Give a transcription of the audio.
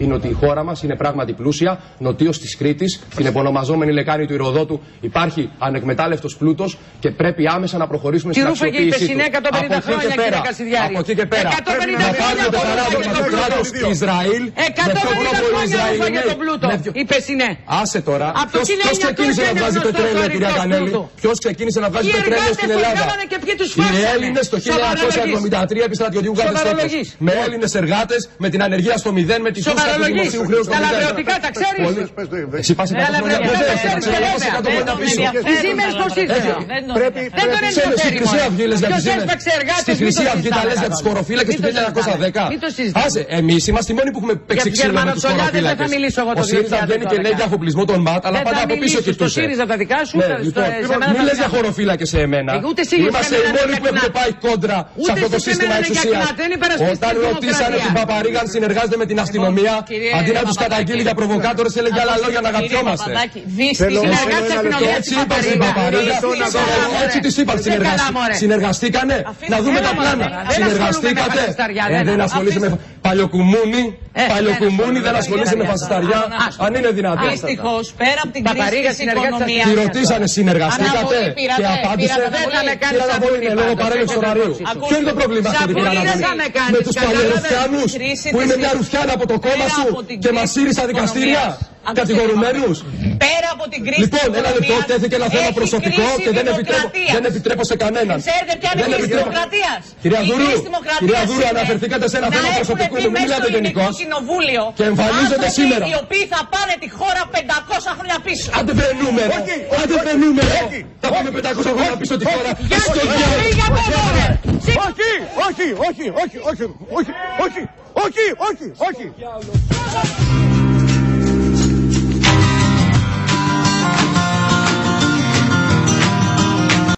είναι ότι η χώρα μας είναι πράγματι πλούσια. Νοτίως της Κρήτης, στην επωνομαζόμενη λεκάνη του Ηρωδότου, υπάρχει ανεκμετάλλευτος πλούτος και πρέπει άμεσα να προχωρήσουμε στην αξιοποίησή του. Από εκεί και πέρα, πρέπει να πάρουμε το παράδειγμα του κράτους του Ισραήλ. 150 χρόνια ρούφα για τον πλούτο. Είπε ναι. Άσε τώρα. Ποιος ξεκίνησε να βγάζει πετρέλαιο, κυρία Κανέλη? Ποιος ξεκίνησε να βγάζει πετρέλαιο στην Ελλάδα? Οι Έλληνες το 1973 επί στρατιωτικού καθεστώτος. Με Έλληνες εργάτες, με την ανεργία στο 0, με τη φούσκα του δημοσίου χρέους στο 0. Τα λαβρεωτικά τα ξέρεις. Εσύ πας 100 χρόνια πίσω. Οι Siemens πώς ήρθαν? Πρέπει στη Χρυσή Αυγή λες για τη Siemens. Στη Χρυσή Αυγή τα λες για τους χωροφύλακες του 1910. Άσε, εμείς είμαστε οι μόνοι που έχουμε παίξει ξύλο με τους χωροφύλακες. Ο ΣΥΡΙΖΑ βγαίνει και λέει για αφοπλισμό των ΜΑΤ, αλλά πάντα από πίσω κοιτούσε. Μην λες για χωροφύλακες σε εμένα. Είμαστε οι μόνοι που έχουμε πάει κόντρα σε αυτό το σύστημα εξουσίας. Όταν ρωτήσανε την Παπαρίγα αν συνεργάζεται με την αστυνομία, αντί να τους καταγγείλει για προβοκάτορες, έλεγε άλλα λόγια να αγαπιόμαστε. Έτσι είπα στην Παπαρίγα, έτσι της είπα, συνεργαστήκανε, να δούμε τα πλάνα. Συνεργαστήκατε, δεν ασχολείσαι με παλιοκουμούνι, δεν ασχολείσαι με φασισταριά, αν είναι δυνατόν. Δυστυχώς, πέρα από την κρίση της οικονομίας. Τη ρωτήσανε, συνεργαστήκατε και απάντησε, κύριε Αναβολίνε, λόγω παρέλευσης ωραρίου. Ποιο είναι το πρόβλημα αυτό, κύριε Αναβολίνε? Με τους παλιορουφιάνους που είναι μια ρουφιάνα από το κόμμα σου και μας σύρει στα δικαστήρια κατηγορουμένους. Πέρα από την κρίση λοιπόν, ένα λεπτό, τέθηκε ένα θέμα προσωπικό και δεν επιτρέπω σε κανέναν. Ξέρετε ποια είναι η κρίση δημοκρατίας? Κυρία Δούρου, αναφερθήκατε σε ένα θέμα προσωπικό, μην μιλάτε γενικώς. Και εμφανίζονται σήμερα. Οι οποίοι θα πάνε τη χώρα 500 χρόνια πίσω. Άντε βρε νούμερο, θα πάμε 500 χρόνια πίσω τη χώρα. Όχι.